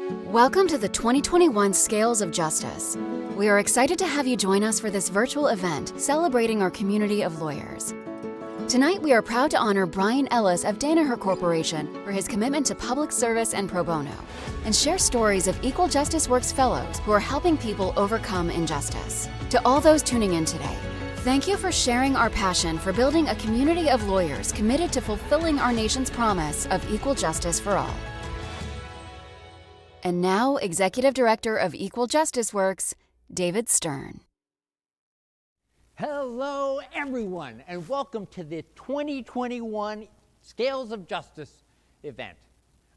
Welcome to the 2021 Scales of Justice. We are excited to have you join us for this virtual event celebrating our community of lawyers. Tonight, we are proud to honor Brian Ellis of Danaher Corporation for his commitment to public service and pro bono, and share stories of Equal Justice Works fellows who are helping people overcome injustice. To all those tuning in today, thank you for sharing our passion for building a community of lawyers committed to fulfilling our nation's promise of equal justice for all. And now, Executive Director of Equal Justice Works, David Stern. Hello, everyone, and welcome to the 2021 Scales of Justice event.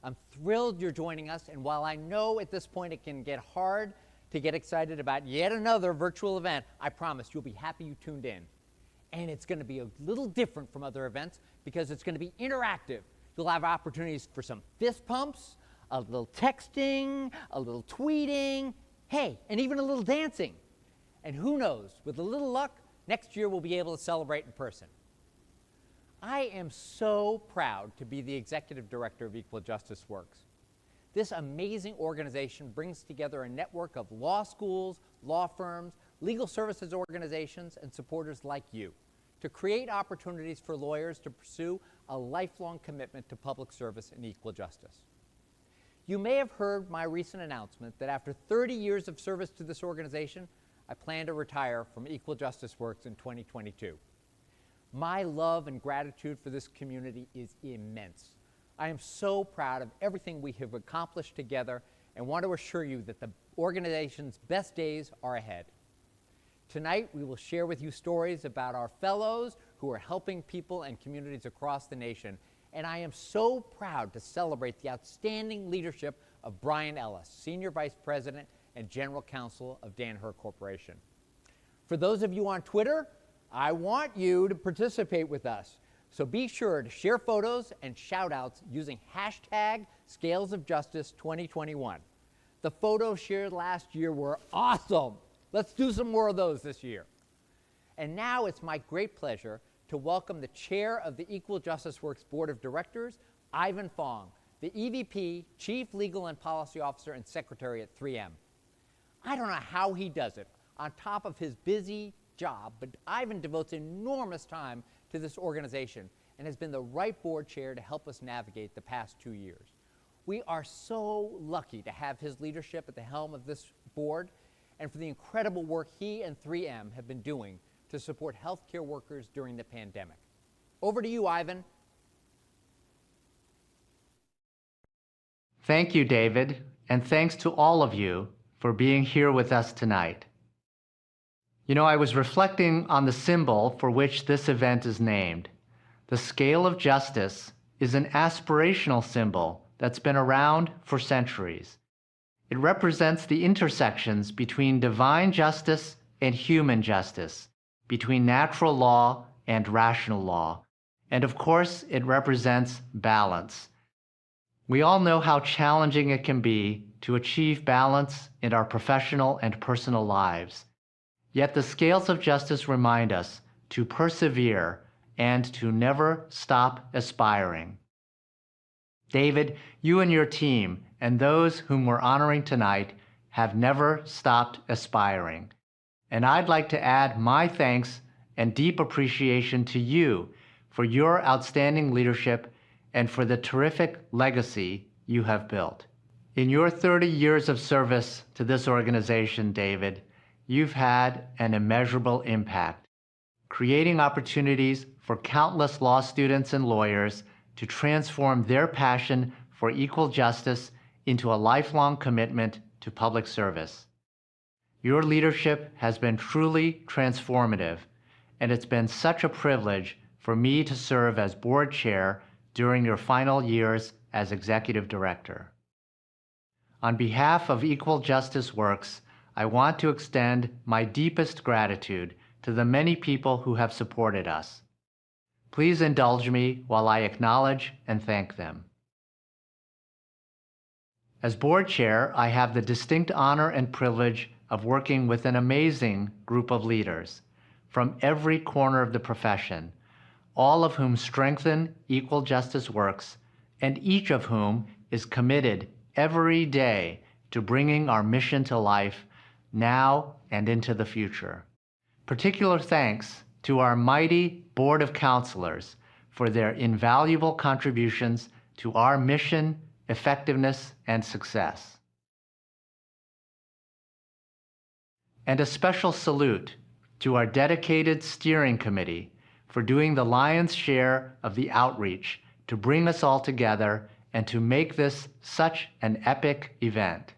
I'm thrilled you're joining us, and while I know at this point it can get hard to get excited about yet another virtual event, I promise you'll be happy you tuned in. And it's going to be a little different from other events because it's going to be interactive. You'll have opportunities for some fist pumps, a little texting, a little tweeting, hey, and even a little dancing. And who knows, with a little luck, next year we'll be able to celebrate in person. I am so proud to be the Executive Director of Equal Justice Works. This amazing organization brings together a network of law schools, law firms, legal services organizations, and supporters like you to create opportunities for lawyers to pursue a lifelong commitment to public service and equal justice. You may have heard my recent announcement that after 30 years of service to this organization, I plan to retire from Equal Justice Works in 2022. My love and gratitude for this community is immense. I am so proud of everything we have accomplished together and want to assure you that the organization's best days are ahead. Tonight, we will share with you stories about our fellows who are helping people and communities across the nation, and I am so proud to celebrate the outstanding leadership of Brian Ellis, Senior Vice President and General Counsel of Danaher Corporation. For those of you on Twitter, I want you to participate with us. So be sure to share photos and shout outs using hashtag ScalesOfJustice2021. The photos shared last year were awesome. Let's do some more of those this year. And now it's my great pleasure to welcome the chair of the Equal Justice Works Board of Directors, Ivan Fong, the EVP, Chief Legal and Policy Officer and Secretary at 3M. I don't know how he does it on top of his busy job, but Ivan devotes enormous time to this organization and has been the right board chair to help us navigate the past 2 years. We are so lucky to have his leadership at the helm of this board and for the incredible work he and 3M have been doing to support healthcare workers during the pandemic. Over to you, Ivan. Thank you, David, and thanks to all of you for being here with us tonight. You know, I was reflecting on the symbol for which this event is named. The scale of justice is an aspirational symbol that's been around for centuries. It represents the intersections between divine justice and human justice, between natural law and rational law. And of course, it represents balance. We all know how challenging it can be to achieve balance in our professional and personal lives. Yet the scales of justice remind us to persevere and to never stop aspiring. David, you and your team and those whom we're honoring tonight have never stopped aspiring. And I'd like to add my thanks and deep appreciation to you for your outstanding leadership and for the terrific legacy you have built. In your 30 years of service to this organization, David, you've had an immeasurable impact, creating opportunities for countless law students and lawyers to transform their passion for equal justice into a lifelong commitment to public service. Your leadership has been truly transformative, and it's been such a privilege for me to serve as board chair during your final years as executive director. On behalf of Equal Justice Works, I want to extend my deepest gratitude to the many people who have supported us. Please indulge me while I acknowledge and thank them. As board chair, I have the distinct honor and privilege of working with an amazing group of leaders from every corner of the profession, all of whom strengthen Equal Justice Works, and each of whom is committed every day to bringing our mission to life now and into the future. Particular thanks to our mighty Board of Counselors for their invaluable contributions to our mission, effectiveness, and success. And a special salute to our dedicated steering committee for doing the lion's share of the outreach to bring us all together and to make this such an epic event.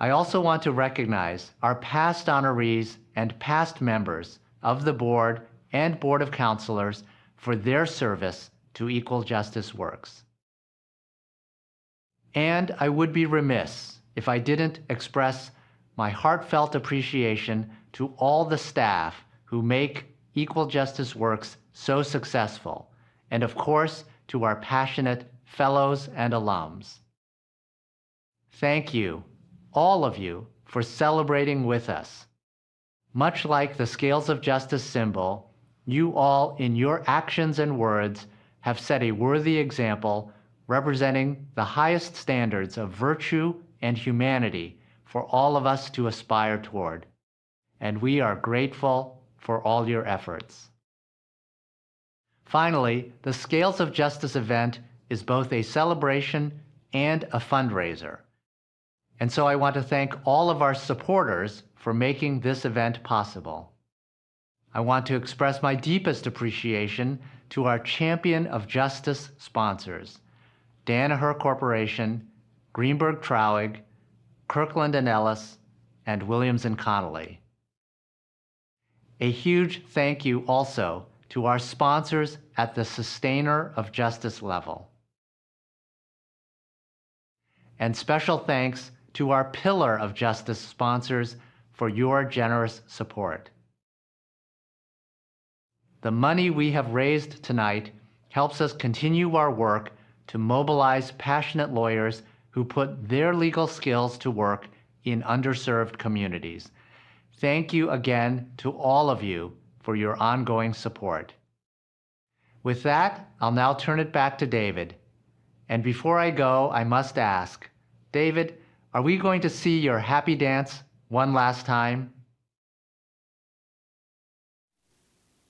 I also want to recognize our past honorees and past members of the board and Board of Counselors for their service to Equal Justice Works. And I would be remiss if I didn't express my heartfelt appreciation to all the staff who make Equal Justice Works so successful, and of course to our passionate fellows and alums. Thank you, all of you, for celebrating with us. Much like the Scales of Justice symbol, you all in your actions and words have set a worthy example representing the highest standards of virtue and humanity for all of us to aspire toward. And we are grateful for all your efforts. Finally, the Scales of Justice event is both a celebration and a fundraiser. And so I want to thank all of our supporters for making this event possible. I want to express my deepest appreciation to our Champion of Justice sponsors, Danaher Corporation, Greenberg Trauig, Kirkland & Ellis, and Williams & Connolly. A huge thank you also to our sponsors at the Sustainer of Justice level. And special thanks to our Pillar of Justice sponsors for your generous support. The money we have raised tonight helps us continue our work to mobilize passionate lawyers who put their legal skills to work in underserved communities. Thank you again to all of you for your ongoing support. With that, I'll now turn it back to David. And before I go, I must ask, David, are we going to see your happy dance one last time?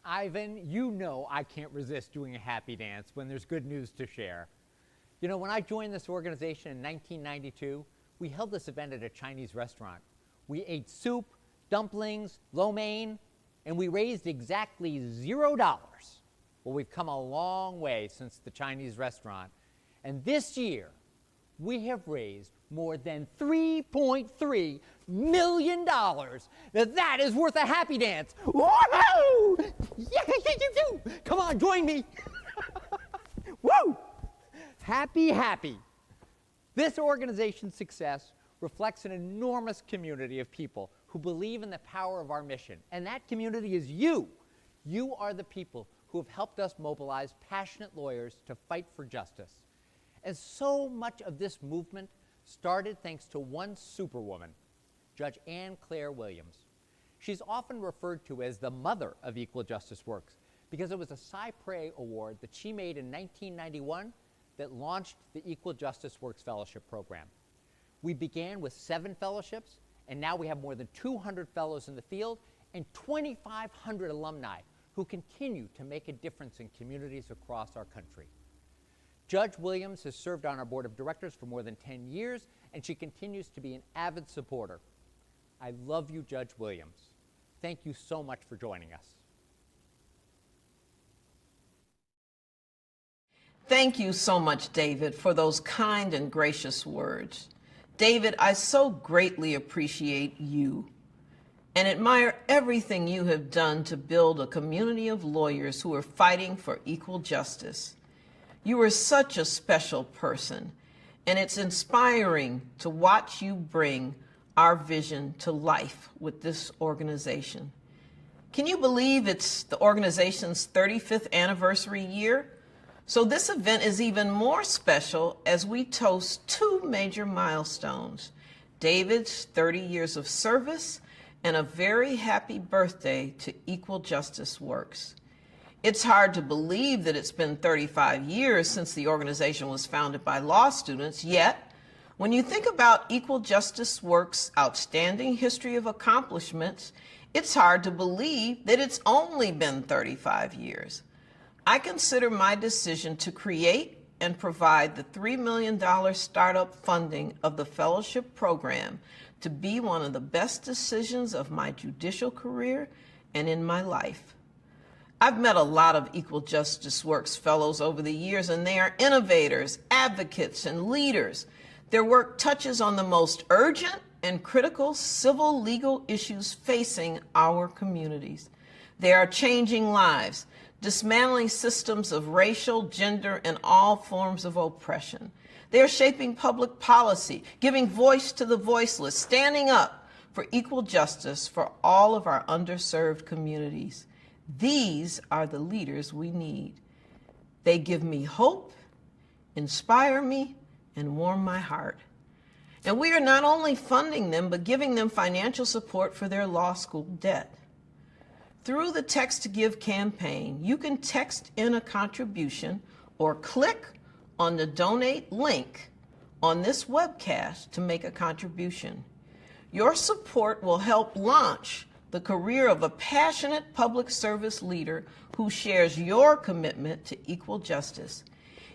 Ivan, you know I can't resist doing a happy dance when there's good news to share. You know, when I joined this organization in 1992, we held this event at a Chinese restaurant. We ate soup, dumplings, lo mein, and we raised exactly $0. Well, we've come a long way since the Chinese restaurant. And this year, we have raised more than $3.3 million. Now that is worth a happy dance. Woohoo! Yeah. Come on, join me. Woo! Happy. This organization's success reflects an enormous community of people who believe in the power of our mission. And that community is you. You are the people who have helped us mobilize passionate lawyers to fight for justice. And so much of this movement started thanks to one superwoman, Judge Anne Claire Williams. She's often referred to as the mother of Equal Justice Works because it was a Cypre Award that she made in 1991 that launched the Equal Justice Works Fellowship Program. We began with 7 fellowships, and now we have more than 200 fellows in the field and 2,500 alumni who continue to make a difference in communities across our country. Judge Williams has served on our board of directors for more than 10 years, and she continues to be an avid supporter. I love you, Judge Williams. Thank you so much for joining us. Thank you so much, David, for those kind and gracious words. David, I so greatly appreciate you and admire everything you have done to build a community of lawyers who are fighting for equal justice. You are such a special person, and it's inspiring to watch you bring our vision to life with this organization. Can you believe it's the organization's 35th anniversary year? So this event is even more special as we toast 2 major milestones, David's 30 years of service and a very happy birthday to Equal Justice Works. It's hard to believe that it's been 35 years since the organization was founded by law students, yet when you think about Equal Justice Works' outstanding history of accomplishments, it's hard to believe that it's only been 35 years. I consider my decision to create and provide the $3 million startup funding of the fellowship program to be one of the best decisions of my judicial career and in my life. I've met a lot of Equal Justice Works fellows over the years, and they are innovators, advocates, and leaders. Their work touches on the most urgent and critical civil legal issues facing our communities. They are changing lives, dismantling systems of racial, gender, and all forms of oppression. They are shaping public policy, giving voice to the voiceless, standing up for equal justice for all of our underserved communities. These are the leaders we need. They give me hope, inspire me, and warm my heart. And we are not only funding them, but giving them financial support for their law school debt. Through the Text to Give campaign, you can text in a contribution or click on the donate link on this webcast to make a contribution. Your support will help launch the career of a passionate public service leader who shares your commitment to equal justice.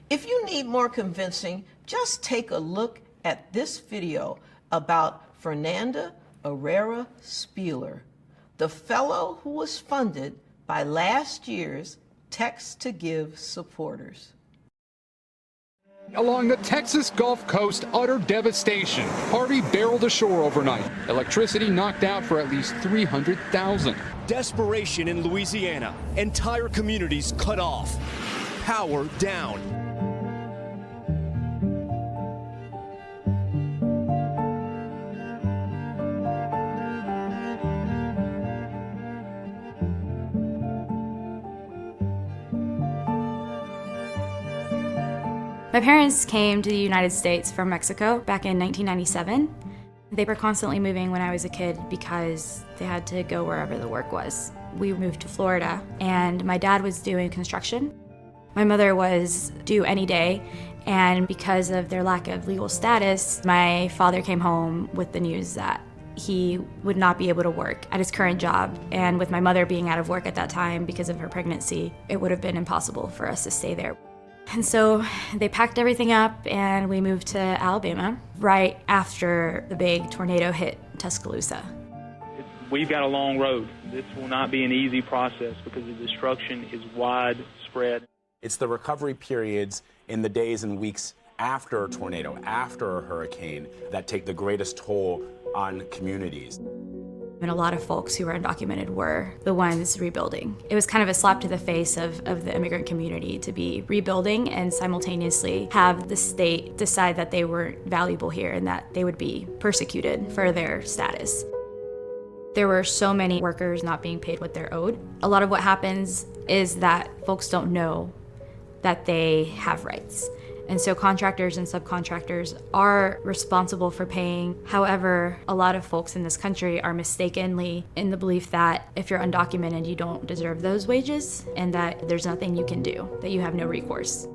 If you need more convincing, just take a look at this video about Fernanda Herrera Spieler, the fellow who was funded by last year's Text to Give supporters. Along the Texas Gulf Coast, utter devastation. Harvey barreled ashore overnight. Electricity knocked out for at least 300,000. Desperation in Louisiana. Entire communities cut off. Power down. My parents came to the United States from Mexico back in 1997. They were constantly moving when I was a kid because they had to go wherever the work was. We moved to Florida, and my dad was doing construction. My mother was due any day, and because of their lack of legal status, my father came home with the news that he would not be able to work at his current job. And with my mother being out of work at that time because of her pregnancy, it would have been impossible for us to stay there. And so they packed everything up and we moved to Alabama right after the big tornado hit Tuscaloosa. We've got a long road. This will not be an easy process because the destruction is widespread. It's the recovery periods in the days and weeks after a tornado, after a hurricane, that take the greatest toll on communities. And a lot of folks who were undocumented were the ones rebuilding. It was kind of a slap to the face of the immigrant community to be rebuilding and simultaneously have the state decide that they weren't valuable here and that they would be persecuted for their status. There were so many workers not being paid what they're owed. A lot of what happens is that folks don't know that they have rights. And so contractors and subcontractors are responsible for paying. However, a lot of folks in this country are mistakenly in the belief that if you're undocumented, you don't deserve those wages and that there's nothing you can do, that you have no recourse.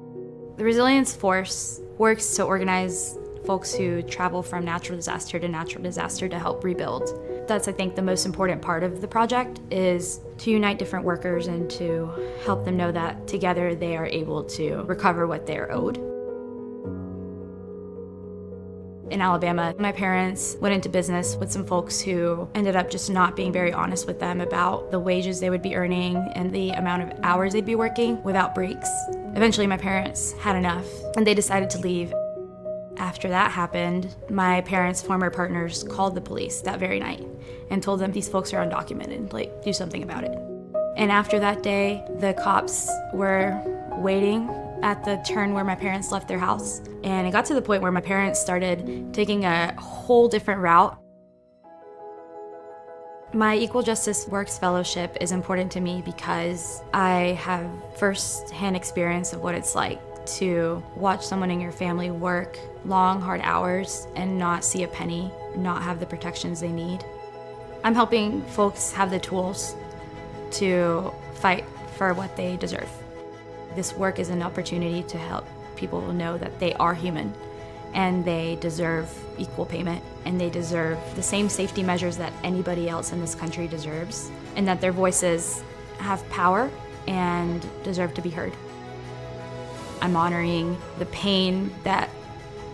The Resilience Force works to organize folks who travel from natural disaster to help rebuild. That's, I think, the most important part of the project is to unite different workers and to help them know that together they are able to recover what they're owed. In Alabama, my parents went into business with some folks who ended up just not being very honest with them about the wages they would be earning and the amount of hours they'd be working without breaks. Eventually, my parents had enough and they decided to leave. After that happened, my parents' former partners called the police that very night and told them these folks are undocumented, like, do something about it. And after that day, the cops were waiting at the turn where my parents left their house. And it got to the point where my parents started taking a whole different route. My Equal Justice Works Fellowship is important to me because I have first-hand experience of what it's like to watch someone in your family work long, hard hours and not see a penny, not have the protections they need. I'm helping folks have the tools to fight for what they deserve. This work is an opportunity to help people know that they are human and they deserve equal payment and they deserve the same safety measures that anybody else in this country deserves, and that their voices have power and deserve to be heard. I'm honoring the pain that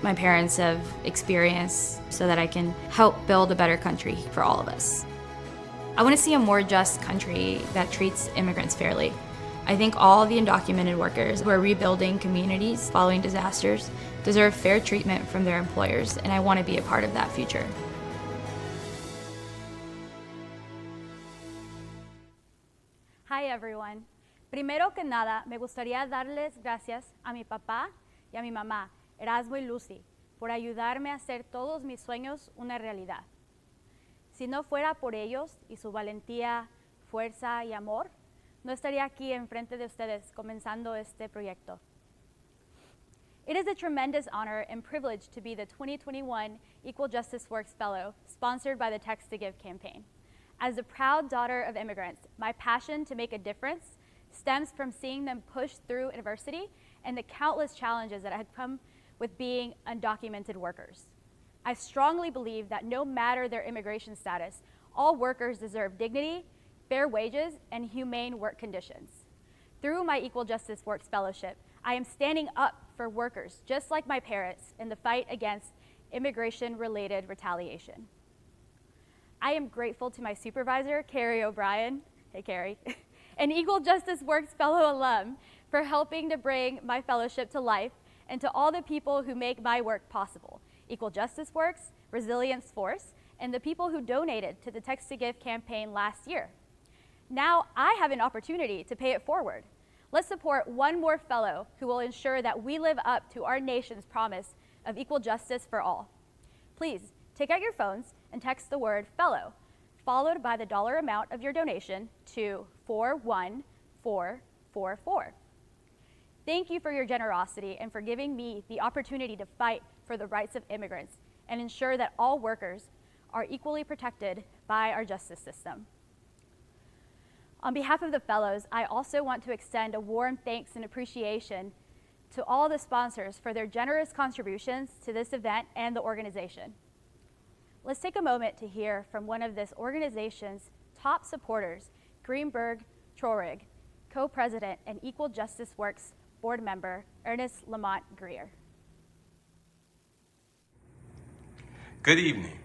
my parents have experienced so that I can help build a better country for all of us. I want to see a more just country that treats immigrants fairly. I think all the undocumented workers who are rebuilding communities following disasters deserve fair treatment from their employers, and I want to be a part of that future. Hi everyone. Primero que nada, me gustaría darles gracias a mi papá y a mi mamá, Erasmo y Lucy, por ayudarme a hacer todos mis sueños una realidad. Si no fuera por ellos y su valentía, fuerza y amor, no estaría aquí enfrente de ustedes comenzando este proyecto. It is a tremendous honor and privilege to be the 2021 Equal Justice Works Fellow, sponsored by the Text to Give campaign. As the proud daughter of immigrants, my passion to make a difference stems from seeing them push through adversity and the countless challenges that had come with being undocumented workers. I strongly believe that no matter their immigration status, all workers deserve dignity, fair wages, and humane work conditions. Through my Equal Justice Works Fellowship, I am standing up for workers just like my parents in the fight against immigration-related retaliation. I am grateful to my supervisor, Carrie O'Brien, hey Carrie, an Equal Justice Works Fellow alum, for helping to bring my fellowship to life, and to all the people who make my work possible, Equal Justice Works, Resilience Force, and the people who donated to the Text to Give campaign last year. Now I have an opportunity to pay it forward. Let's support one more fellow who will ensure that we live up to our nation's promise of equal justice for all. Please take out your phones and text the word fellow, followed by the dollar amount of your donation to 41444. Thank you for your generosity and for giving me the opportunity to fight for the rights of immigrants and ensure that all workers are equally protected by our justice system. On behalf of the fellows, I also want to extend a warm thanks and appreciation to all the sponsors for their generous contributions to this event and the organization. Let's take a moment to hear from one of this organization's top supporters, Greenberg Trorig, co-president and Equal Justice Works board member, Ernest Lamont Greer. Good evening,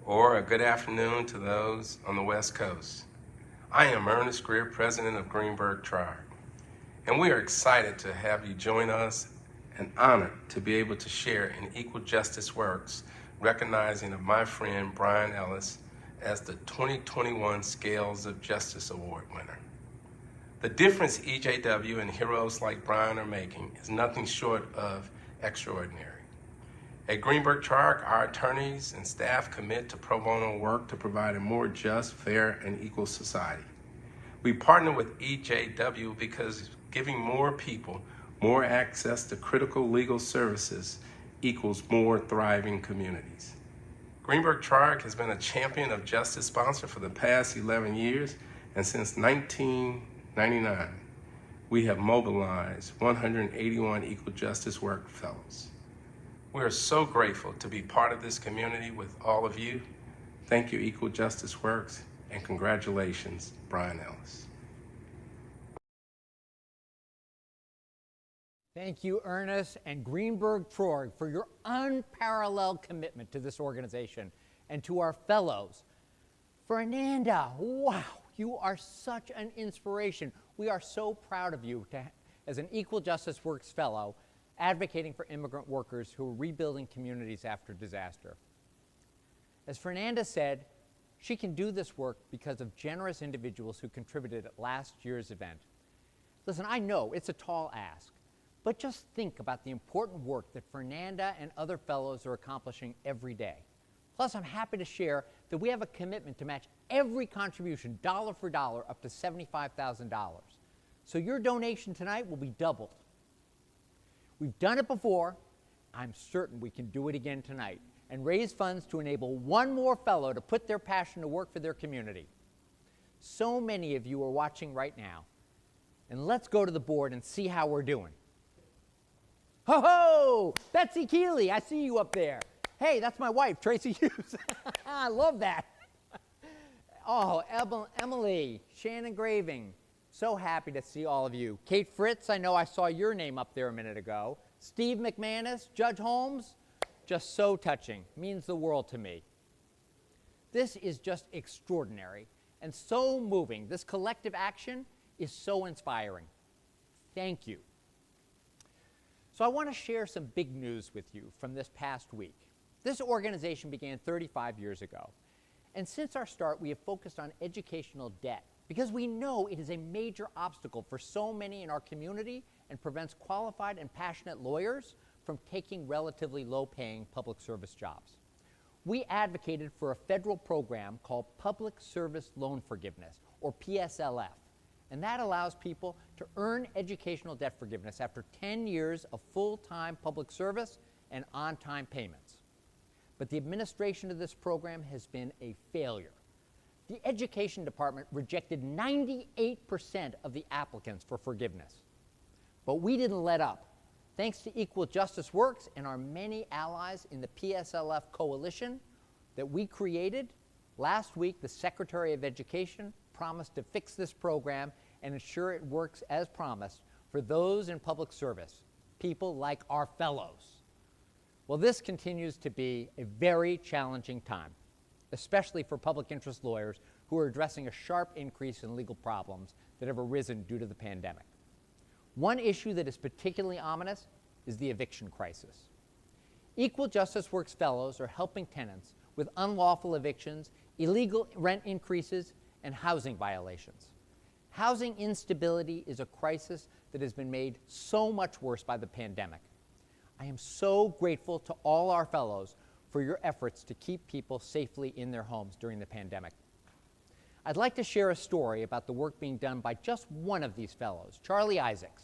or a good afternoon to those on the West Coast. I am Ernest Greer, president of Greenberg Trorig, and we are excited to have you join us and honored to be able to share in Equal Justice Works, recognizing of my friend Brian Ellis as the 2021 Scales of Justice Award winner. The difference EJW and heroes like Brian are making is nothing short of extraordinary. At Greenberg Trorig, our attorneys and staff commit to pro bono work to provide a more just, fair, and equal society. We partner with EJW because giving more people more access to critical legal services equals more thriving communities. Greenberg Trorig has been a champion of justice sponsor for the past 11 years, and since 1999, we have mobilized 181 Equal Justice Work Fellows. We are so grateful to be part of this community with all of you. Thank you, Equal Justice Works, and congratulations, Brian Ellis. Thank you, Ernest and Greenberg Trorig, for your unparalleled commitment to this organization and to our fellows. Fernanda, wow, you are such an inspiration. We are so proud of you as an Equal Justice Works Fellow, advocating for immigrant workers who are rebuilding communities after disaster. As Fernanda said, she can do this work because of generous individuals who contributed at last year's event. Listen, I know it's a tall ask, but just think about the important work that Fernanda and other fellows are accomplishing every day. Plus, I'm happy to share that we have a commitment to match every contribution, dollar for dollar, up to $75,000. So your donation tonight will be doubled. We've done it before. I'm certain we can do it again tonight and raise funds to enable one more fellow to put their passion to work for their community. So many of you are watching right now. And let's go to the board and see how we're doing. Ho ho! Betsy Keeley, I see you up there. Hey, that's my wife, Tracy Hughes. I love that. Oh, Emily, Shannon Graving. So happy to see all of you. Kate Fritz, I know I saw your name up there a minute ago. Steve McManus, Judge Holmes, just so touching, means the world to me. This is just extraordinary and so moving. This collective action is so inspiring. Thank you. So I want to share some big news with you from this past week. This organization began 35 years ago. And since our start, we have focused on educational debt because we know it is a major obstacle for so many in our community and prevents qualified and passionate lawyers from taking relatively low-paying public service jobs. We advocated for a federal program called Public Service Loan Forgiveness, or PSLF, and that allows people to earn educational debt forgiveness after 10 years of full-time public service and on-time payments. But the administration of this program has been a failure. The Education Department rejected 98% of the applicants for forgiveness. But we didn't let up. Thanks to Equal Justice Works and our many allies in the PSLF coalition that we created, last week the Secretary of Education promised to fix this program and ensure it works as promised for those in public service, people like our fellows. Well, this continues to be a very challenging time, especially for public interest lawyers who are addressing a sharp increase in legal problems that have arisen due to the pandemic. One issue that is particularly ominous is the eviction crisis. Equal Justice Works fellows are helping tenants with unlawful evictions, illegal rent increases, and housing violations. Housing instability is a crisis that has been made so much worse by the pandemic. I am so grateful to all our fellows for your efforts to keep people safely in their homes during the pandemic. I'd like to share a story about the work being done by just one of these fellows, Charlie Isaacs.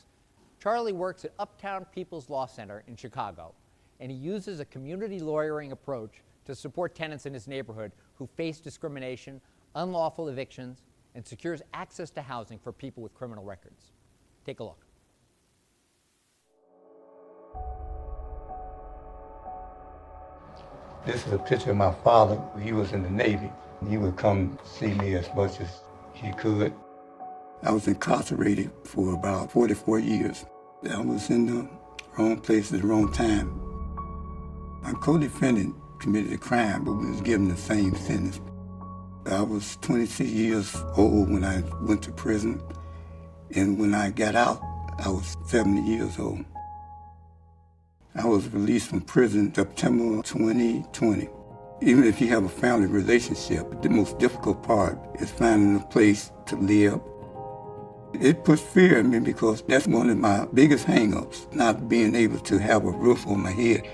Charlie works at Uptown People's Law Center in Chicago, and he uses a community lawyering approach to support tenants in his neighborhood who face discrimination, unlawful evictions, and secures access to housing for people with criminal records. Take a look. This is a picture of my father. He was in the Navy. He would come see me as much as he could. I was incarcerated for about 44 years. I was in the wrong place at the wrong time. My co-defendant committed a crime, but we was given the same sentence. I was 26 years old when I went to prison, and when I got out, I was 70 years old. I was released from prison September 2020. Even if you have a family relationship, the most difficult part is finding a place to live. It puts fear in me because that's one of my biggest hang-ups, not being able to have a roof on my head.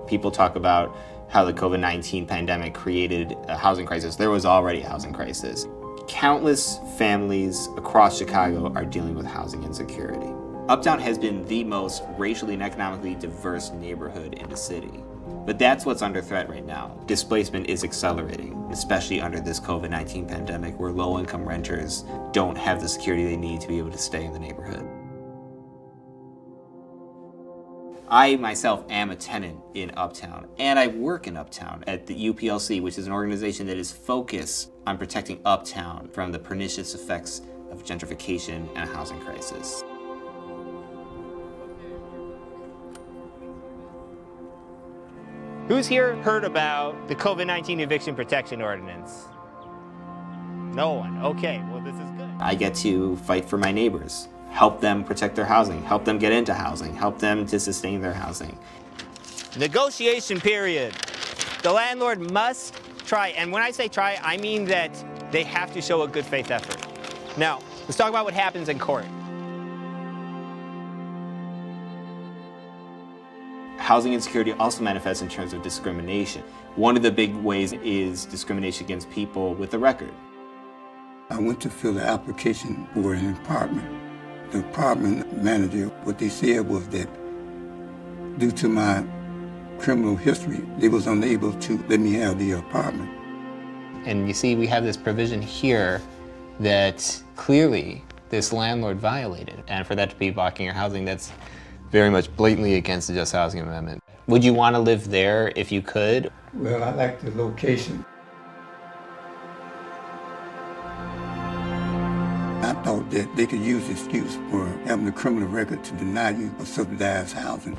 People talk about how the COVID-19 pandemic created a housing crisis. There was already a housing crisis. Countless families across Chicago are dealing with housing insecurity. Uptown has been the most racially and economically diverse neighborhood in the city. But that's what's under threat right now. Displacement is accelerating, especially under this COVID-19 pandemic, where low-income renters don't have the security they need to be able to stay in the neighborhood. I myself am a tenant in Uptown, and I work in Uptown at the UPLC, which is an organization that is focused on protecting Uptown from the pernicious effects of gentrification and a housing crisis. Who's here heard about the COVID-19 eviction protection ordinance? No one. Okay, well, this is good. I get to fight for my neighbors, help them protect their housing, help them get into housing, help them to sustain their housing. Negotiation period. The landlord must try, and when I say try, I mean that they have to show a good faith effort. Now, let's talk about what happens in court. Housing insecurity also manifests in terms of discrimination. One of the big ways is discrimination against people with a record. I went to fill the application for an apartment. The apartment manager, what they said was that due to my criminal history, they was unable to let me have the apartment. And you see, we have this provision here that clearly this landlord violated. And for that to be blocking your housing, that's very much blatantly against the Just Housing Amendment. Would you want to live there if you could? Well, I like the location. I thought that they could use the excuse for having a criminal record to deny you a subsidized housing.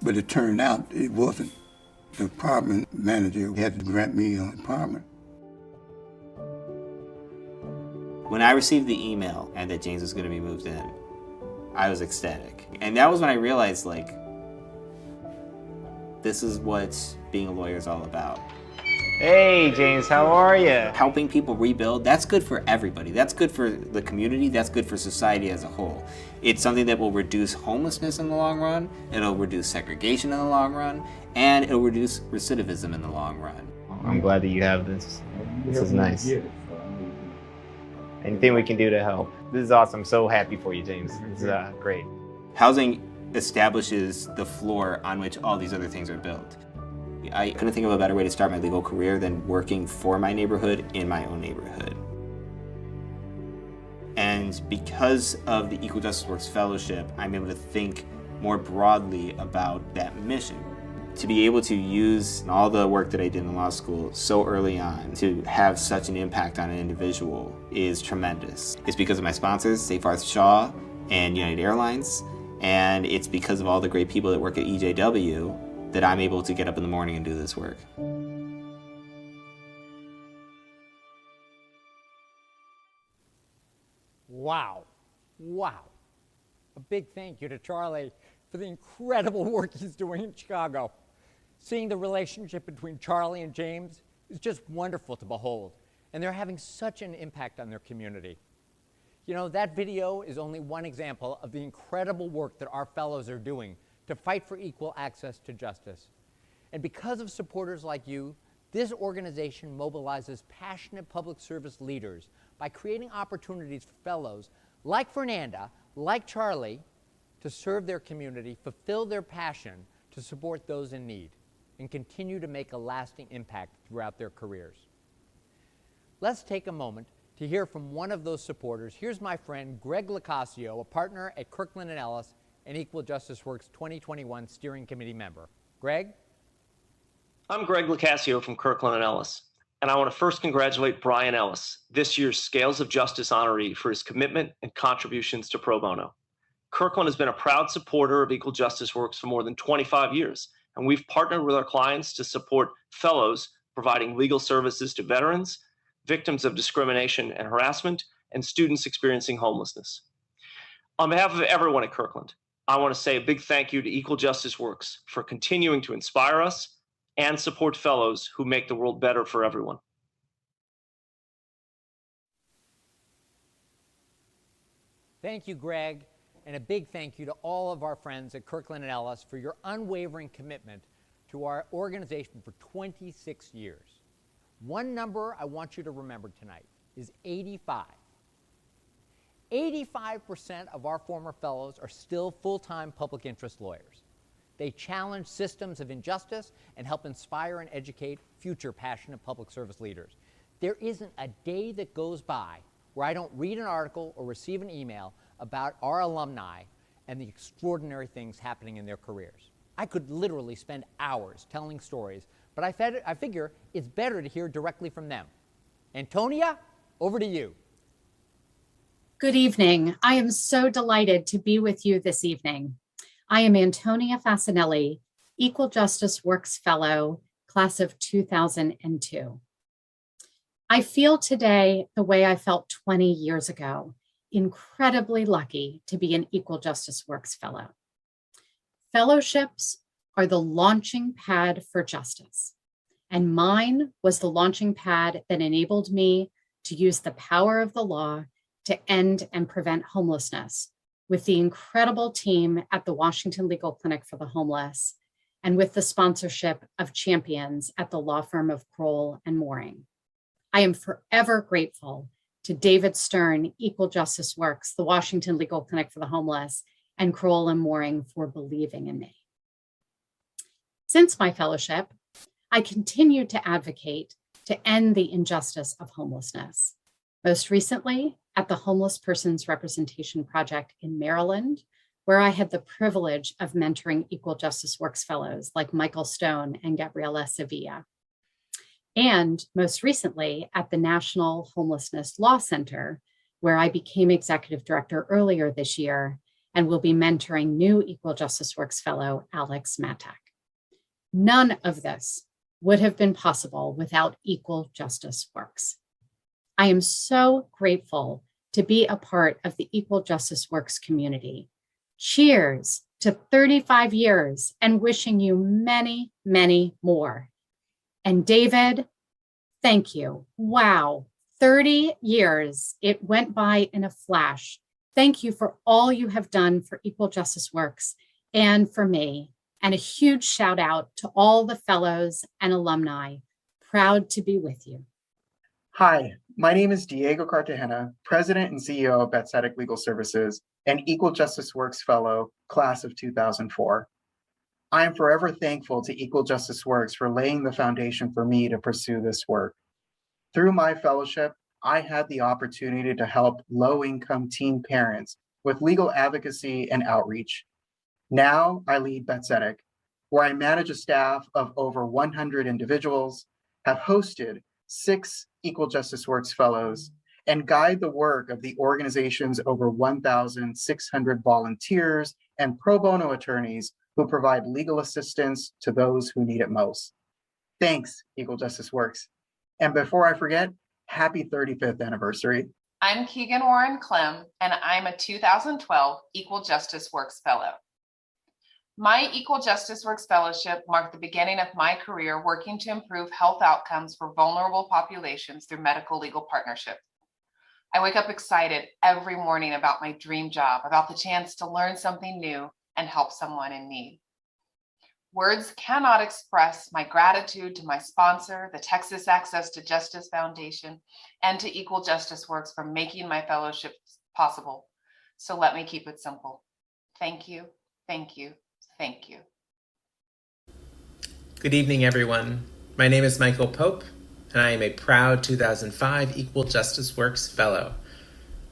But it turned out it wasn't. The apartment manager had to grant me an apartment. When I received the email and that James was going to be moved in, I was ecstatic. And that was when I realized, like, this is what being a lawyer is all about. Hey, James, how are you? Helping people rebuild, that's good for everybody. That's good for the community. That's good for society as a whole. It's something that will reduce homelessness in the long run. It'll reduce segregation in the long run. And it'll reduce recidivism in the long run. I'm glad that you have this. This is nice. Anything we can do to help. This is awesome. I'm so happy for you, James. This is great. Housing establishes the floor on which all these other things are built. I couldn't think of a better way to start my legal career than working for my neighborhood in my own neighborhood. And because of the Equal Justice Works Fellowship, I'm able to think more broadly about that mission. To be able to use all the work that I did in law school so early on to have such an impact on an individual is tremendous. It's because of my sponsors, Safe Arts Shaw and United Airlines, and it's because of all the great people that work at EJW that I'm able to get up in the morning and do this work. Wow. Wow. A big thank you to Charlie for the incredible work he's doing in Chicago. Seeing the relationship between Charlie and James is just wonderful to behold, and they're having such an impact on their community. You know, that video is only one example of the incredible work that our fellows are doing to fight for equal access to justice. And because of supporters like you, this organization mobilizes passionate public service leaders by creating opportunities for fellows like Fernanda, like Charlie, to serve their community, fulfill their passion to support those in need, and continue to make a lasting impact throughout their careers. Let's take a moment to hear from one of those supporters. Here's my friend Greg Locascio, a partner at Kirkland & Ellis and Equal Justice Works 2021 Steering Committee member. Greg? I'm Greg Locascio from Kirkland & Ellis, and I want to first congratulate Brian Ellis, this year's Scales of Justice honoree, for his commitment and contributions to pro bono. Kirkland has been a proud supporter of Equal Justice Works for more than 25 years, and we've partnered with our clients to support fellows providing legal services to veterans, victims of discrimination and harassment, and students experiencing homelessness. On behalf of everyone at Kirkland, I want to say a big thank you to Equal Justice Works for continuing to inspire us and support fellows who make the world better for everyone. Thank you, Greg, and a big thank you to all of our friends at Kirkland & Ellis for your unwavering commitment to our organization for 26 years. One number I want you to remember tonight is 85. 85% of our former fellows are still full-time public interest lawyers. They challenge systems of injustice and help inspire and educate future passionate public service leaders. There isn't a day that goes by where I don't read an article or receive an email about our alumni and the extraordinary things happening in their careers. I could literally spend hours telling stories, but I figure it's better to hear directly from them. Antonia, over to you. Good evening. I am so delighted to be with you this evening. I am Antonia Fasinelli, Equal Justice Works Fellow, class of 2002. I feel today the way I felt 20 years ago, incredibly lucky to be an Equal Justice Works Fellow. Fellowships are the launching pad for justice, and mine was the launching pad that enabled me to use the power of the law to end and prevent homelessness with the incredible team at the Washington Legal Clinic for the Homeless and with the sponsorship of champions at the law firm of Kroll and Mooring. I am forever grateful to David Stern, Equal Justice Works, the Washington Legal Clinic for the Homeless, and Kroll and Mooring for believing in me. Since my fellowship, I continue to advocate to end the injustice of homelessness. most recently at the Homeless Persons Representation Project in Maryland, where I had the privilege of mentoring Equal Justice Works Fellows like Michael Stone and Gabriela Sevilla. And most recently at the National Homelessness Law Center, where I became executive director earlier this year and will be mentoring new Equal Justice Works Fellow Alex Matak. None of this would have been possible without Equal Justice Works. I am so grateful to be a part of the Equal Justice Works community. Cheers to 35 years and wishing you many, many more. And David, thank you. Wow, 30 years. It went by in a flash. Thank you for all you have done for Equal Justice Works and for me. And a huge shout out to all the fellows and alumni. Proud to be with you. Hi, my name is Diego Cartagena, President and CEO of Betzedic Legal Services and Equal Justice Works Fellow, Class of 2004. I am forever thankful to Equal Justice Works for laying the foundation for me to pursue this work. Through my fellowship, I had the opportunity to help low-income teen parents with legal advocacy and outreach. Now I lead Betzedic, where I manage a staff of over 100 individuals, have hosted 6 Equal Justice Works Fellows, and guide the work of the organization's over 1,600 volunteers and pro bono attorneys who provide legal assistance to those who need it most. Thanks, Equal Justice Works. And before I forget, happy 35th anniversary. I'm Keegan Warren Clem, and I'm a 2012 Equal Justice Works Fellow. My Equal Justice Works Fellowship marked the beginning of my career working to improve health outcomes for vulnerable populations through medical legal partnership. I wake up excited every morning about my dream job, about the chance to learn something new and help someone in need. Words cannot express my gratitude to my sponsor, the Texas Access to Justice Foundation, and to Equal Justice Works for making my fellowship possible. So let me keep it simple. Thank you, thank you, thank you. Good evening, everyone. My name is Michael Pope, and I am a proud 2005 Equal Justice Works Fellow.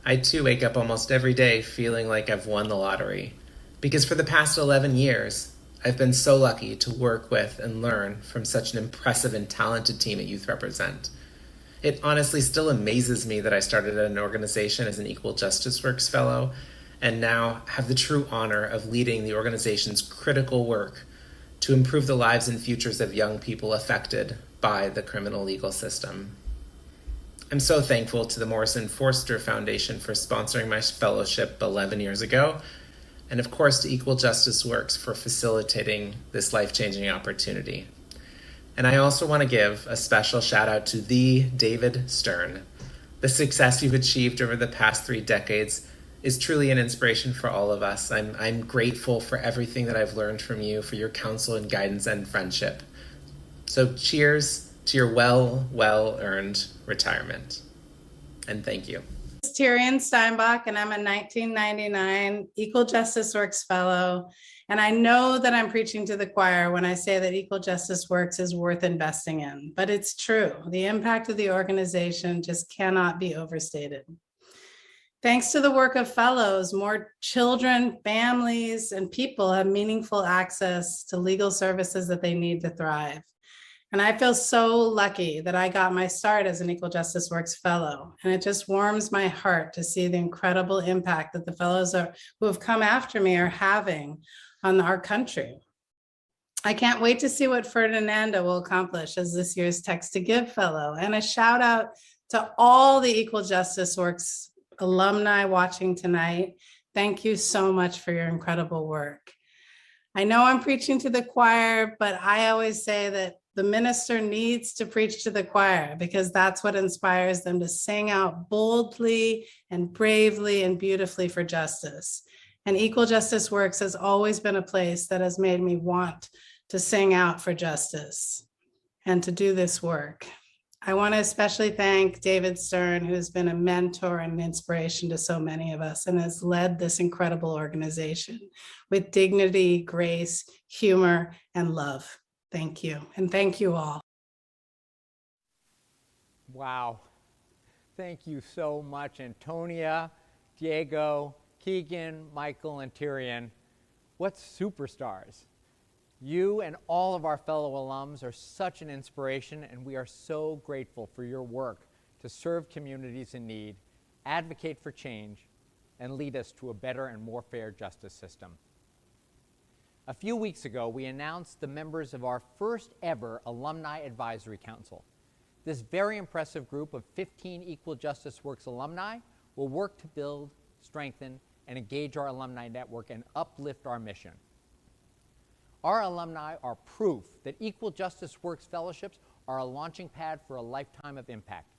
I too wake up almost every day feeling like I've won the lottery, because for the past 11 years, I've been so lucky to work with and learn from such an impressive and talented team at Youth Represent. It honestly still amazes me that I started at an organization as an Equal Justice Works Fellow and now have the true honor of leading the organization's critical work to improve the lives and futures of young people affected by the criminal legal system. I'm so thankful to the Morrison Forster Foundation for sponsoring my fellowship 11 years ago, and of course to Equal Justice Works for facilitating this life-changing opportunity. And I also want to give a special shout out to the David Stern. The success you've achieved over the past 3 decades is truly an inspiration for all of us. I'm grateful for everything that I've learned from you, for your counsel and guidance and friendship. So cheers to your well-earned retirement. And thank you. Tyrion Steinbach, and I'm a 1999 Equal Justice Works Fellow. And I know that I'm preaching to the choir when I say that Equal Justice Works is worth investing in, but it's true. The impact of the organization just cannot be overstated. Thanks to the work of fellows, more children, families, and people have meaningful access to legal services that they need to thrive. And I feel so lucky that I got my start as an Equal Justice Works Fellow. And it just warms my heart to see the incredible impact that the fellows who have come after me are having on our country. I can't wait to see what Fernanda will accomplish as this year's Text to Give Fellow. And a shout out to all the Equal Justice Works alumni watching tonight. Thank you so much for your incredible work. I know I'm preaching to the choir, but I always say that the minister needs to preach to the choir because that's what inspires them to sing out boldly and bravely and beautifully for justice. And Equal Justice Works has always been a place that has made me want to sing out for justice and to do this work. I want to especially thank David Stern, who's been a mentor and inspiration to so many of us and has led this incredible organization with dignity, grace, humor, and love. Thank you. And thank you all. Wow. Thank you so much, Antonia, Diego, Keegan, Michael, and Tyrion. What superstars. You and all of our fellow alums are such an inspiration, and we are so grateful for your work to serve communities in need, advocate for change, and lead us to a better and more fair justice system. A few weeks ago, we announced the members of our first ever Alumni Advisory Council. This very impressive group of 15 Equal Justice Works alumni will work to build, strengthen, and engage our alumni network and uplift our mission. Our alumni are proof that Equal Justice Works fellowships are a launching pad for a lifetime of impact.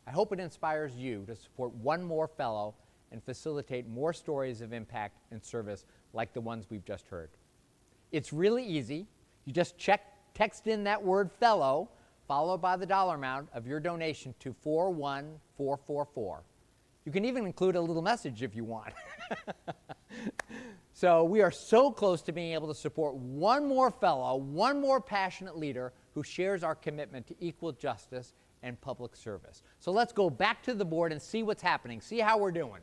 I hope it inspires you to support one more fellow and facilitate more stories of impact and service like the ones we've just heard. It's really easy. You just text in that word fellow, followed by the dollar amount of your donation to 41444. You can even include a little message if you want. So we are so close to being able to support one more fellow, one more passionate leader who shares our commitment to equal justice and public service. So let's go back to the board and see what's happening, see how we're doing.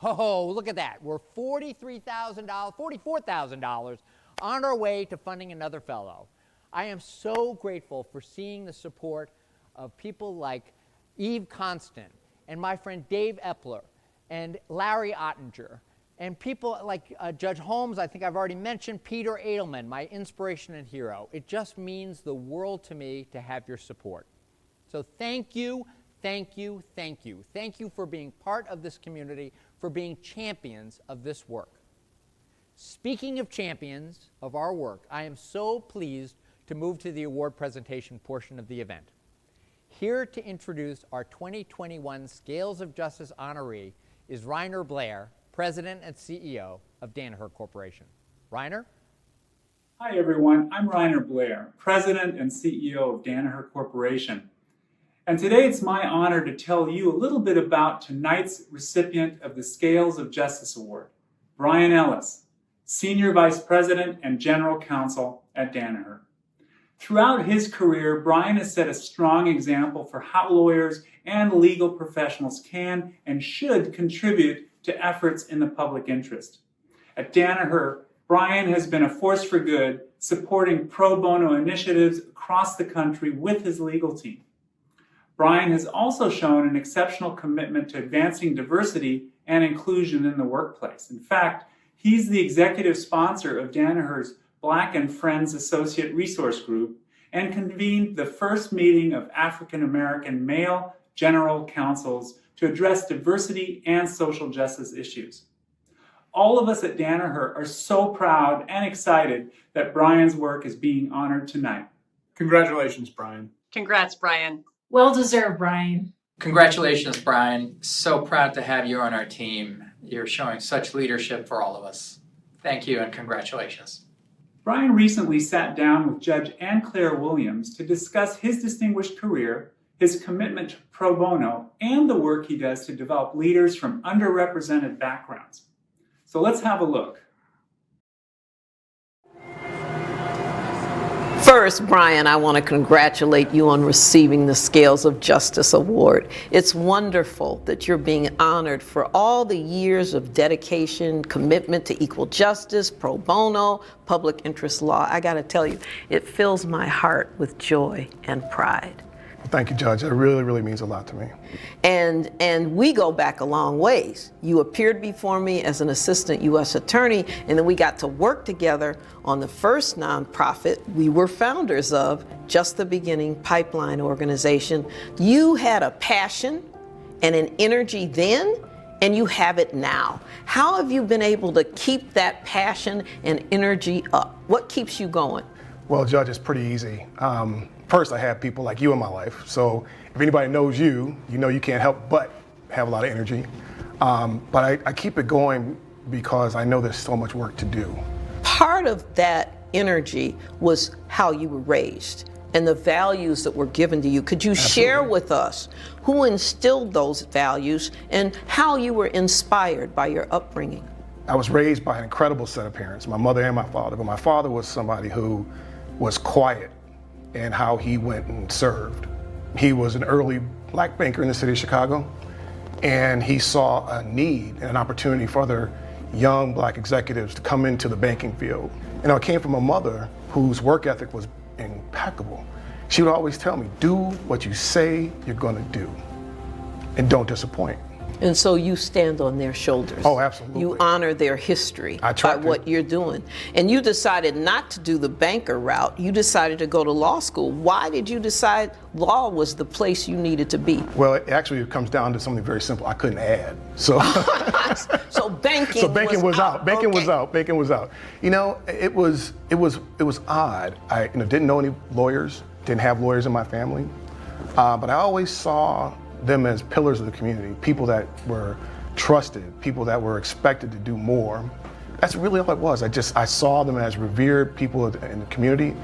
Oh, look at that. We're $44,000 on our way to funding another fellow. I am so grateful for seeing the support of people like Eve Constant and my friend Dave Epler and Larry Ottinger and people like Judge Holmes, I think I've already mentioned, Peter Edelman, my inspiration and hero. It just means the world to me to have your support. So thank you, thank you, thank you. Thank you for being part of this community, for being champions of this work. Speaking of champions of our work, I am so pleased to move to the award presentation portion of the event. Here to introduce our 2021 Scales of Justice honoree is Reiner Blair, President and CEO of Danaher Corporation. Reiner? Hi everyone, I'm Reiner Blair, President and CEO of Danaher Corporation. And today it's my honor to tell you a little bit about tonight's recipient of the Scales of Justice Award, Brian Ellis, Senior Vice President and General Counsel at Danaher. Throughout his career, Brian has set a strong example for how lawyers and legal professionals can and should contribute to efforts in the public interest. At Danaher, Brian has been a force for good, supporting pro bono initiatives across the country with his legal team. Brian has also shown an exceptional commitment to advancing diversity and inclusion in the workplace. In fact, he's the executive sponsor of Danaher's Black and Friends Associate Resource Group and convened the first meeting of African American male general counsels to address diversity and social justice issues. All of us at Danaher are so proud and excited that Brian's work is being honored tonight. Congratulations, Brian. Congrats, Brian. Well deserved, Brian. Congratulations, Brian. So proud to have you on our team. You're showing such leadership for all of us. Thank you and congratulations. Brian recently sat down with Judge Ann Claire Williams to discuss his distinguished career, his commitment to pro bono, and the work he does to develop leaders from underrepresented backgrounds. So let's have a look. First, Brian, I want to congratulate you on receiving the Scales of Justice Award. It's wonderful that you're being honored for all the years of dedication, commitment to equal justice, pro bono, public interest law. I got to tell you, it fills my heart with joy and pride. Thank you, Judge. It really means a lot to me. And we go back a long ways. You appeared before me as an assistant U.S. attorney, and then we got to work together on the first nonprofit we were founders of, Just the Beginning Pipeline Organization. You had a passion and an energy then, and you have it now. How have you been able to keep that passion and energy up? What keeps you going? Well, Judge, it's pretty easy. First, I have people like you in my life. So if anybody knows you, you know you can't help but have a lot of energy. But I keep it going because I know there's so much work to do. Part of that energy was how you were raised and the values that were given to you. Could you share with us who instilled those values and how you were inspired by your upbringing? I was raised by an incredible set of parents, my mother and my father. But my father was somebody who was quiet in how he went and served. He was an early black banker in the city of Chicago, and he saw a need and an opportunity for other young black executives to come into the banking field. And I came from a mother whose work ethic was impeccable. She would always tell me, do what you say you're gonna do, and don't disappoint. And so you stand on their shoulders. Oh, absolutely. You honor their history by what you're doing. And you decided not to do the banker route. You decided to go to law school. Why did you decide law was the place you needed to be? Well, it comes down to something very simple. I couldn't add. So So banking was out. Banking was out. You know, it was odd. I didn't know any lawyers, didn't have lawyers in my family, but I always saw them as pillars of the community, people that were trusted, people that were expected to do more. That's really all it was. I saw them as revered people in the community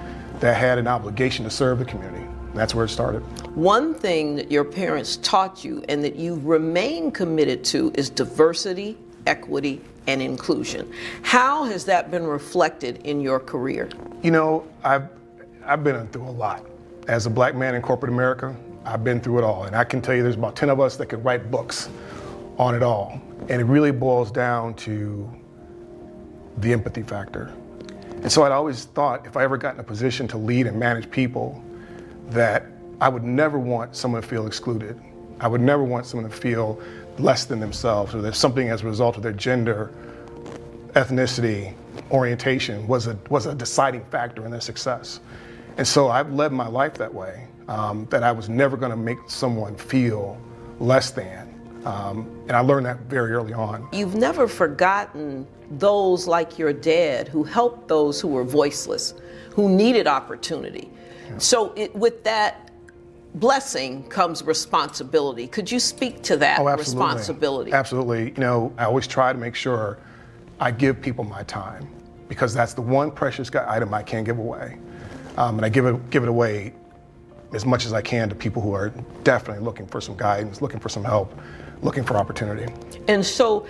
that had an obligation to serve the community. And that's where it started. One thing that your parents taught you and that you remain committed to is diversity, equity, and inclusion. How has that been reflected in your career? You know, I've been through a lot. As a black man in corporate America, I've been through it all, and I can tell you there's about 10 of us that could write books on it all. And it really boils down to the empathy factor. And so I'd always thought if I ever got in a position to lead and manage people, that I would never want someone to feel excluded. I would never want someone to feel less than themselves, or that something as a result of their gender, ethnicity, orientation was a deciding factor in their success. And so I've led my life that way. That I was never going to make someone feel less than. And I learned that very early on. You've never forgotten those like your dad who helped those who were voiceless, who needed opportunity. Yeah. So with that blessing comes responsibility. Could you speak to that responsibility? Absolutely. You know, I always try to make sure I give people my time, because that's the one precious item I can't give away. And I give it away as much as I can to people who are definitely looking for some guidance, looking for some help, looking for opportunity. And so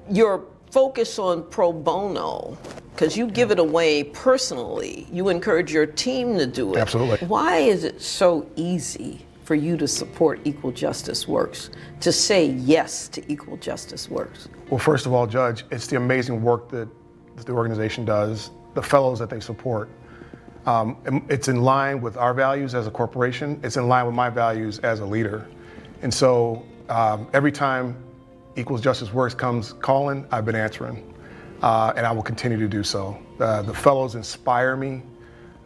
your focus on pro bono, because you give it away personally, you encourage your team to do it. Absolutely. Why is it so easy for you to support Equal Justice Works, to say yes to Equal Justice Works? Well, first of all, Judge, it's the amazing work that the organization does, the fellows that they support. It's in line with our values as a corporation. It's in line with my values as a leader. And so every time Equal Justice Works comes calling, I've been answering. And I will continue to do so. The fellows inspire me.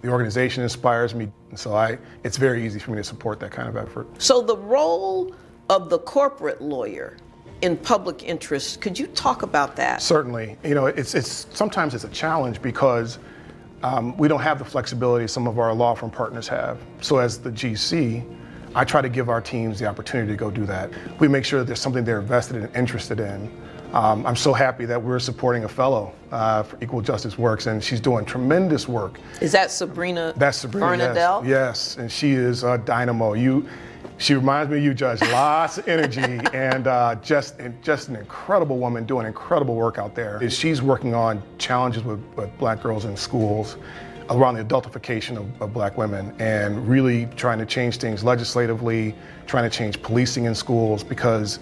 The organization inspires me. And so it's very easy for me to support that kind of effort. So the role of the corporate lawyer in public interest, could you talk about that? Certainly. You know, sometimes it's a challenge because we don't have the flexibility some of our law firm partners have. So as the GC, I try to give our teams the opportunity to go do that. We make sure that there's something they're invested and interested in. I'm so happy that we're supporting a fellow for Equal Justice Works, and she's doing tremendous work. Is that Sabrina? That's Sabrina, Fernanda? yes, and she is a dynamo. She reminds me of you, Judge. Lots of energy and just an incredible woman doing incredible work out there. She's working on challenges with black girls in schools around the adultification of black women, and really trying to change things legislatively, trying to change policing in schools, because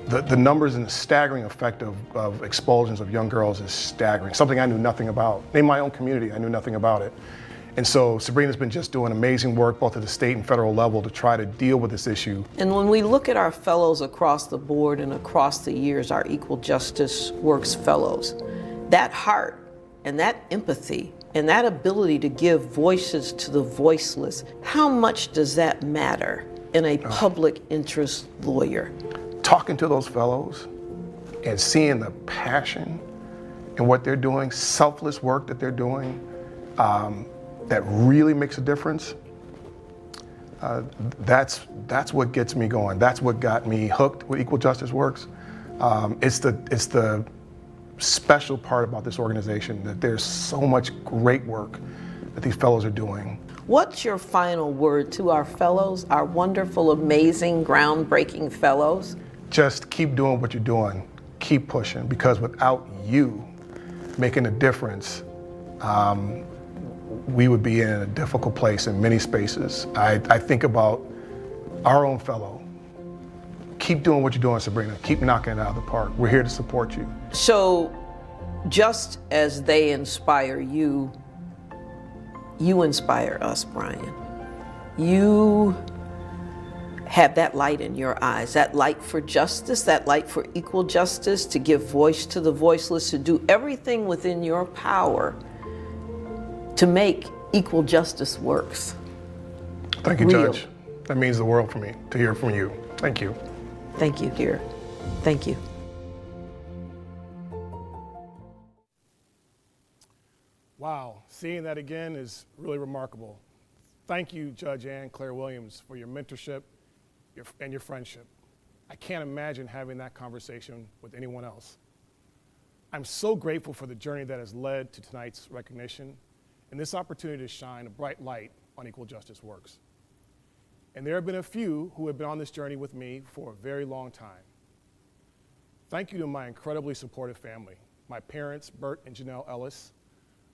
the numbers and the staggering effect of expulsions of young girls is staggering. Something I knew nothing about. In my own community, I knew nothing about it. And so Sabrina's been just doing amazing work both at the state and federal level to try to deal with this issue. And when we look at our fellows across the board and across the years, our Equal Justice Works fellows, that heart and that empathy and that ability to give voices to the voiceless, how much does that matter in a public interest lawyer? Talking to those fellows and seeing the passion in what they're doing, selfless work that they're doing, that really makes a difference. That's what gets me going. That's what got me hooked with Equal Justice Works. It's the special part about this organization, that there's so much great work that these fellows are doing. What's your final word to our fellows, our wonderful, amazing, groundbreaking fellows? Just keep doing what you're doing. Keep pushing, because without you making a difference, we would be in a difficult place in many spaces. I think about our own fellow. Keep doing what you're doing, Sabrina. Keep knocking it out of the park. We're here to support you. So, just as they inspire you, you inspire us, Brian. You have that light in your eyes, that light for justice, that light for equal justice, to give voice to the voiceless, to do everything within your power to make equal justice works. Thank you, real. Judge. That means the world for me to hear from you. Thank you. Thank you, dear. Thank you. Wow, seeing that again is really remarkable. Thank you, Judge Ann Claire Williams, for your mentorship and your friendship. I can't imagine having that conversation with anyone else. I'm so grateful for the journey that has led to tonight's recognition and this opportunity to shine a bright light on Equal Justice Works. And there have been a few who have been on this journey with me for a very long time. Thank you to my incredibly supportive family, my parents, Bert and Janelle Ellis,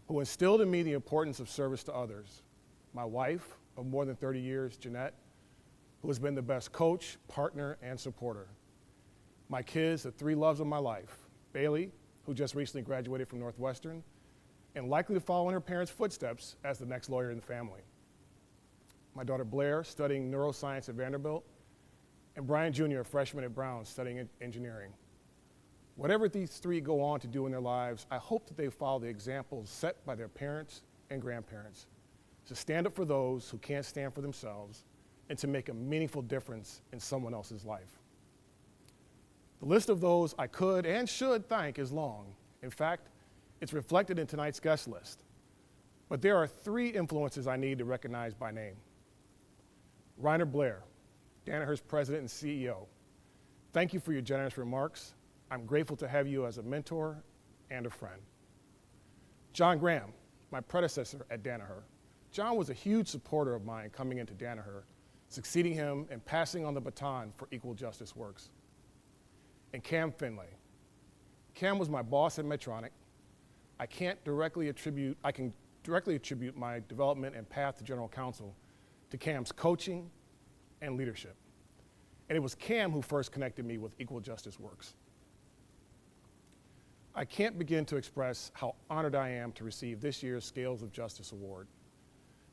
who instilled in me the importance of service to others, my wife of more than 30 years, Jeanette, who has been the best coach, partner, and supporter, my kids, the three loves of my life, Bailey, who just recently graduated from Northwestern, and likely to follow in her parents' footsteps as the next lawyer in the family, my daughter Blair, studying neuroscience at Vanderbilt, and Brian Jr., a freshman at Brown, studying engineering. Whatever these three go on to do in their lives, I hope that they follow the examples set by their parents and grandparents to stand up for those who can't stand for themselves and to make a meaningful difference in someone else's life. The list of those I could and should thank is long. In fact, it's reflected in tonight's guest list. But there are three influences I need to recognize by name. Reiner Blair, Danaher's president and CEO. Thank you for your generous remarks. I'm grateful to have you as a mentor and a friend. John Graham, my predecessor at Danaher. John was a huge supporter of mine coming into Danaher, succeeding him and passing on the baton for Equal Justice Works. And Cam Finlay. Cam was my boss at Medtronic. I can directly attribute my development and path to general counsel to Cam's coaching and leadership. And it was Cam who first connected me with Equal Justice Works. I can't begin to express how honored I am to receive this year's Scales of Justice Award.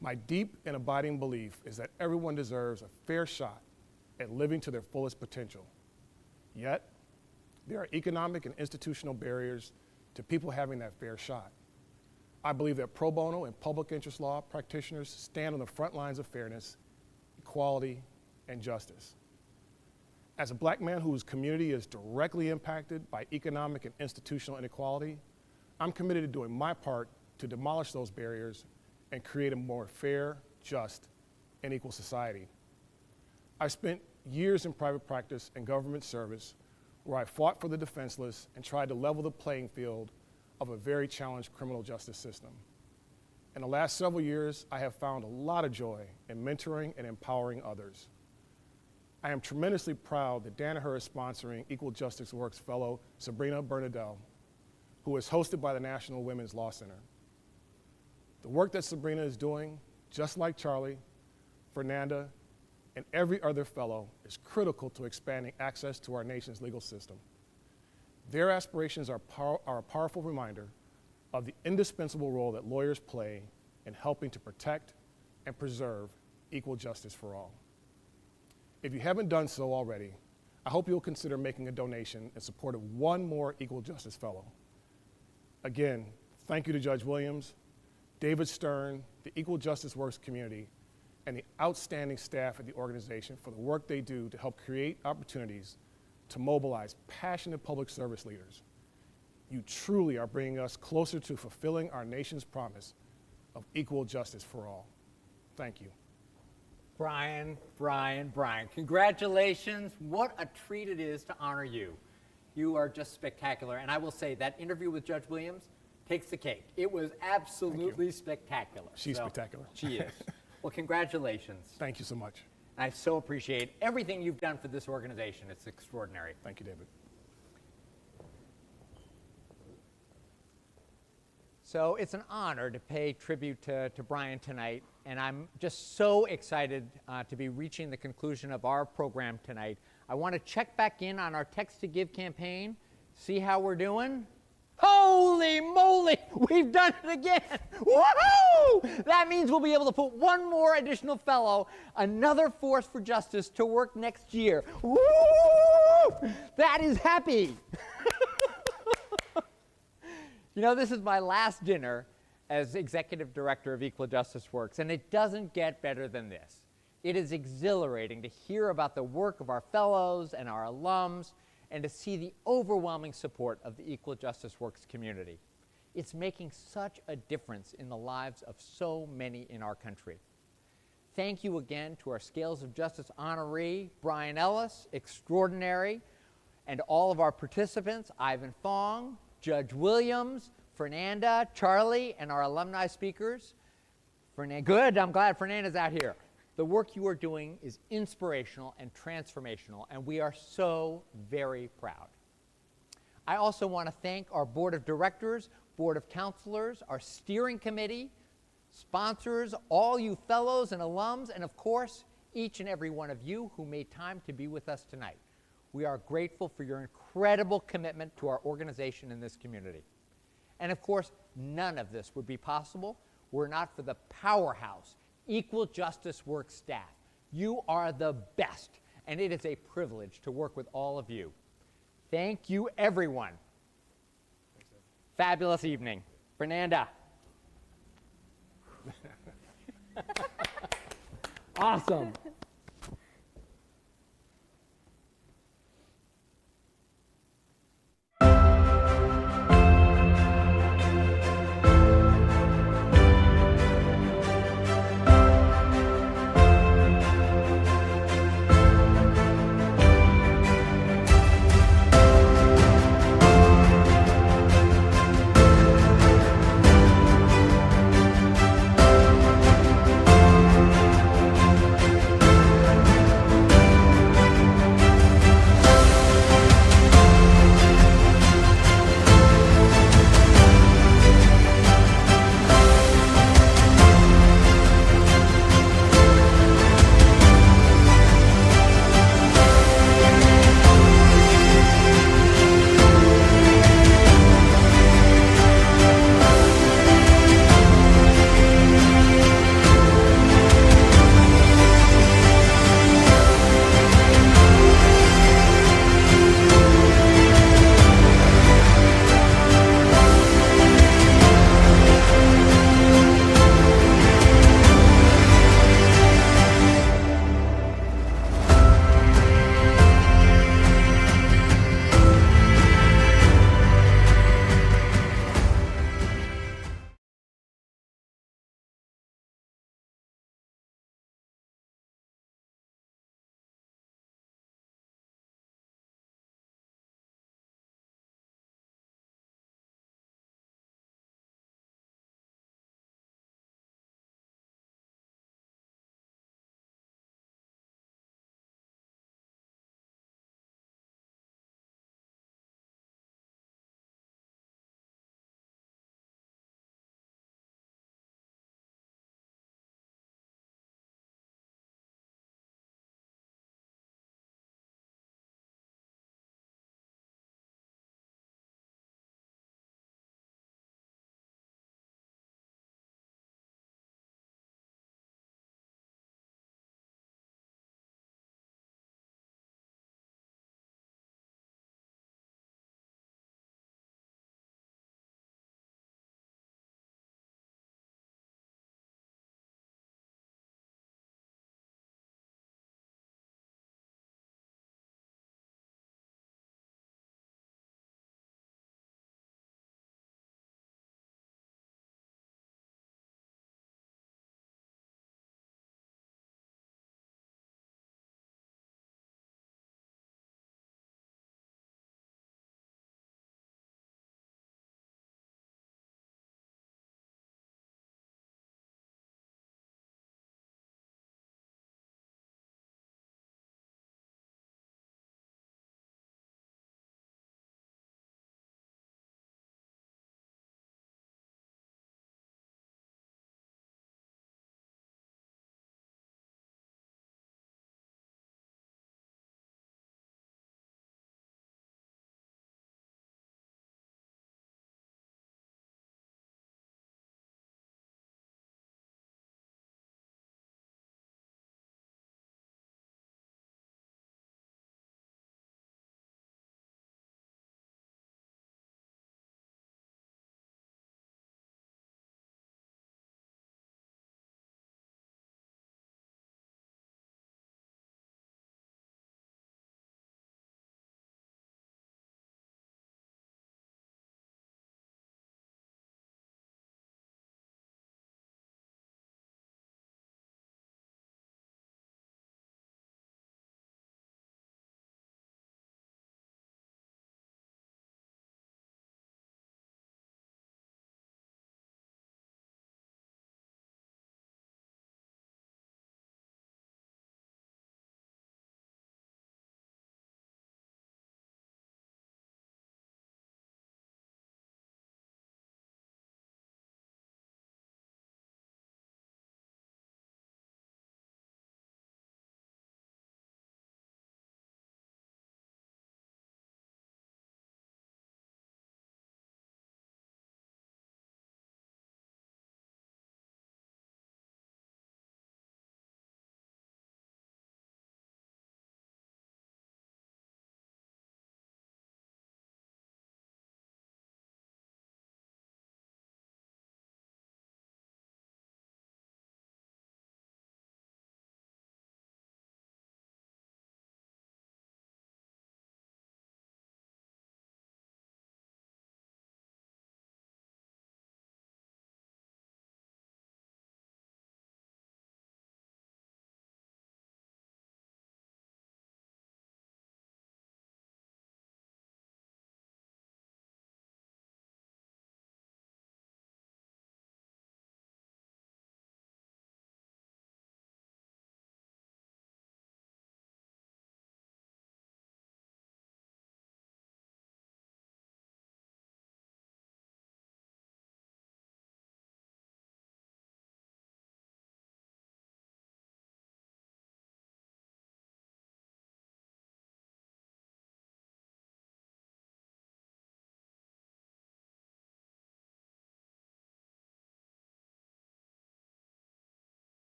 My deep and abiding belief is that everyone deserves a fair shot at living to their fullest potential. Yet, there are economic and institutional barriers to people having that fair shot. I believe that pro bono and public interest law practitioners stand on the front lines of fairness, equality, and justice. As a black man whose community is directly impacted by economic and institutional inequality, I'm committed to doing my part to demolish those barriers and create a more fair, just, and equal society. I spent years in private practice and government service where I fought for the defenseless and tried to level the playing field of a very challenged criminal justice system. In the last several years, I have found a lot of joy in mentoring and empowering others. I am tremendously proud that Danaher is sponsoring Equal Justice Works fellow Sabrina Bernadelle, who is hosted by the National Women's Law Center. The work that Sabrina is doing, just like Charlie, Fernanda, and every other fellow, is critical to expanding access to our nation's legal system. Their aspirations are a powerful reminder of the indispensable role that lawyers play in helping to protect and preserve equal justice for all. If you haven't done so already, I hope you'll consider making a donation in support of one more Equal Justice Fellow. Again, thank you to Judge Williams, David Stern, the Equal Justice Works community, and the outstanding staff at the organization for the work they do to help create opportunities to mobilize passionate public service leaders. You truly are bringing us closer to fulfilling our nation's promise of equal justice for all. Thank you. Brian. Congratulations. What a treat it is to honor you. You are just spectacular. And I will say that interview with Judge Williams takes the cake. It was absolutely spectacular. She's spectacular. She is. Well, congratulations. Thank you so much. I so appreciate everything you've done for this organization. It's extraordinary. Thank you, David. So it's an honor to pay tribute to Brian tonight, and I'm just so excited to be reaching the conclusion of our program tonight. I want to check back in on our Text to Give campaign, see how we're doing. Holy moly, we've done it again. Woohoo! That means we'll be able to put one more additional fellow, another force for justice, to work next year. Woo! That is happy. You know, this is my last dinner as executive director of Equal Justice Works, and it doesn't get better than this. It is exhilarating to hear about the work of our fellows and our alums, and to see the overwhelming support of the Equal Justice Works community. It's making such a difference in the lives of so many in our country. Thank you again to our Scales of Justice honoree, Brian Ellis, extraordinary, and all of our participants, Ivan Fong, Judge Williams, Fernanda, Charlie, and our alumni speakers. Good, I'm glad Fernanda's out here. The work you are doing is inspirational and transformational, and we are so very proud. I also want to thank our board of directors, board of counselors, our steering committee, sponsors, all you fellows and alums, and of course, each and every one of you who made time to be with us tonight. We are grateful for your incredible commitment to our organization and this community. And of course, none of this would be possible were it not for the powerhouse Equal Justice Works staff. You are the best, and it is a privilege to work with all of you. Thank you, everyone. Fabulous evening. Fernanda. Awesome.